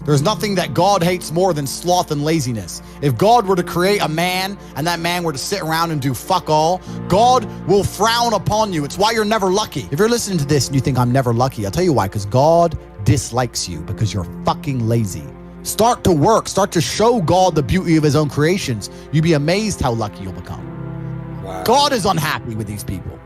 There's nothing that God hates more than sloth and laziness. If God were to create a man and that man were to sit around and do fuck all, God will frown upon you. It's why you're never lucky. If you're listening to this and you think I'm never lucky, I'll tell you why, because God dislikes you because you're fucking lazy. Start to work. Start to show God the beauty of his own creations. You'd be amazed how lucky you'll become. Wow. God is unhappy with these people.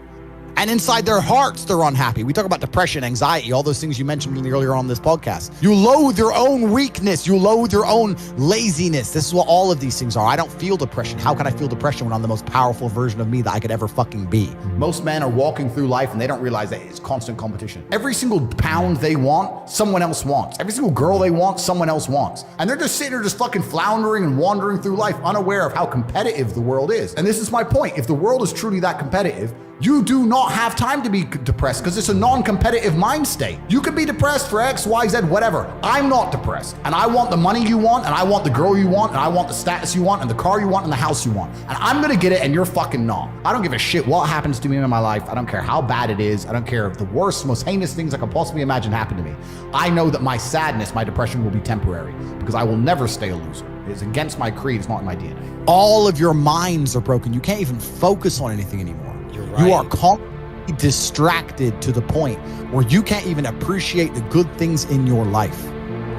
And inside their hearts, they're unhappy. We talk about depression, anxiety, all those things you mentioned earlier on this podcast. You loathe your own weakness. You loathe your own laziness. This is what all of these things are. I don't feel depression. How can I feel depression when I'm the most powerful version of me that I could ever fucking be? Most men are walking through life and they don't realize that it's constant competition. Every single pound they want, someone else wants. Every single girl they want, someone else wants. And they're just sitting there just fucking floundering and wandering through life unaware of how competitive the world is. And this is my point. If the world is truly that competitive, you do not have time to be depressed because it's a non-competitive mind state. You could be depressed for X, Y, Z, whatever. I'm not depressed. And I want the money you want, and I want the girl you want, and I want the status you want, and the car you want, and the house you want. And I'm gonna get it, and you're fucking not. I don't give a shit what happens to me in my life. I don't care how bad it is. I don't care if the worst, most heinous things I could possibly imagine happen to me. I know that my sadness, my depression will be temporary because I will never stay a loser. It's against my creed. It's not in my DNA. All of your minds are broken. You can't even focus on anything anymore. Right. You are constantly distracted to the point where you can't even appreciate the good things in your life.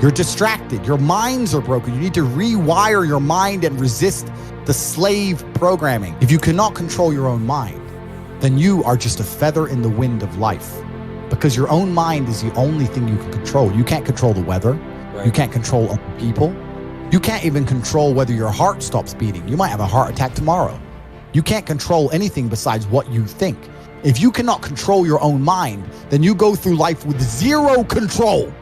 You're distracted. Your minds are broken. You need to rewire your mind and resist the slave programming. If you cannot control your own mind, then you are just a feather in the wind of life, because your own mind is the only thing you can control. You can't control the weather. Right. You can't control other people. You can't even control whether your heart stops beating. You might have a heart attack tomorrow. You can't control anything besides what you think. If you cannot control your own mind, then you go through life with zero control,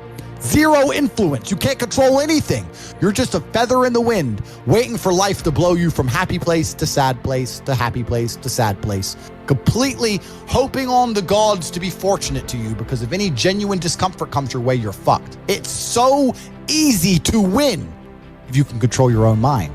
zero influence. You can't control anything. You're just a feather in the wind, waiting for life to blow you from happy place to sad place to happy place to sad place, completely hoping on the gods to be fortunate to you, because if any genuine discomfort comes your way, you're fucked. It's so easy to win if you can control your own mind.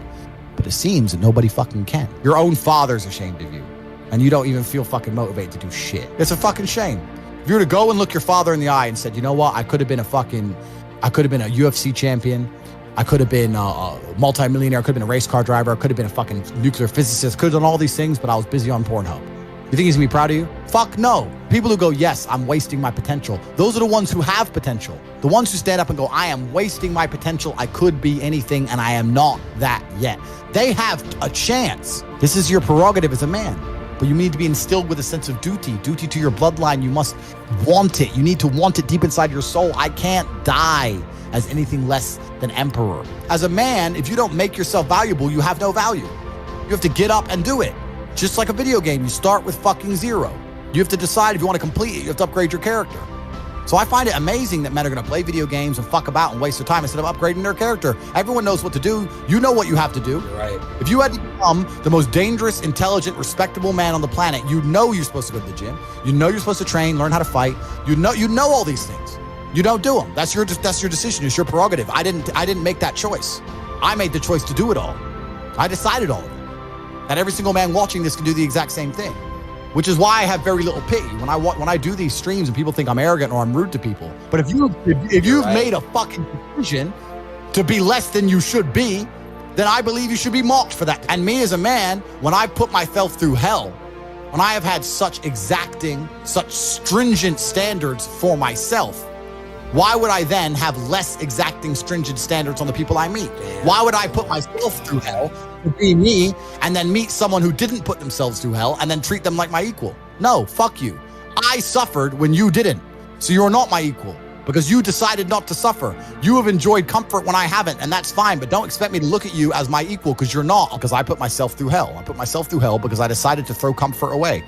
But it seems that nobody fucking can. Your own father's ashamed of you, and you don't even feel fucking motivated to do shit. It's a fucking shame. If you were to go and look your father in the eye and said, you know what, I could have been a UFC champion. I could have been a multi-millionaire. I could have been a race car driver. I could have been a fucking nuclear physicist. Could have done all these things, but I was busy on Pornhub. You think he's gonna be proud of you? Fuck no. People who go, yes, I'm wasting my potential. Those are the ones who have potential. The ones who stand up and go, I am wasting my potential. I could be anything and I am not that yet. They have a chance. This is your prerogative as a man. But you need to be instilled with a sense of duty to your bloodline. You must want it. You need to want it deep inside your soul. I can't die as anything less than emperor. As a man, if you don't make yourself valuable, you have no value. You have to get up and do it. Just like a video game, you start with fucking zero. You have to decide if you want to complete it. You have to upgrade your character. So I find it amazing that men are going to play video games and fuck about and waste their time instead of upgrading their character. Everyone knows what to do. You know what you have to do. Right. If you had to become the most dangerous, intelligent, respectable man on the planet, you know you're supposed to go to the gym. You know you're supposed to train, learn how to fight. You know all these things. You don't do them. That's your decision. It's your prerogative. I didn't make that choice. I made the choice to do it all. I decided all of it. And every single man watching this can do the exact same thing, which is why I have very little pity when I do these streams and people think I'm arrogant or I'm rude to people. But if you've made a fucking decision to be less than you should be, then I believe you should be mocked for that. And me as a man, when I put myself through hell, when I have had such exacting, such stringent standards for myself, why would I then have less exacting, stringent standards on the people I meet? Why would I put myself through hell to be me and then meet someone who didn't put themselves through hell and then treat them like my equal? No, fuck you. I suffered when you didn't. So you're not my equal because you decided not to suffer. You have enjoyed comfort when I haven't, and that's fine, but don't expect me to look at you as my equal because you're not, because I put myself through hell. I put myself through hell because I decided to throw comfort away.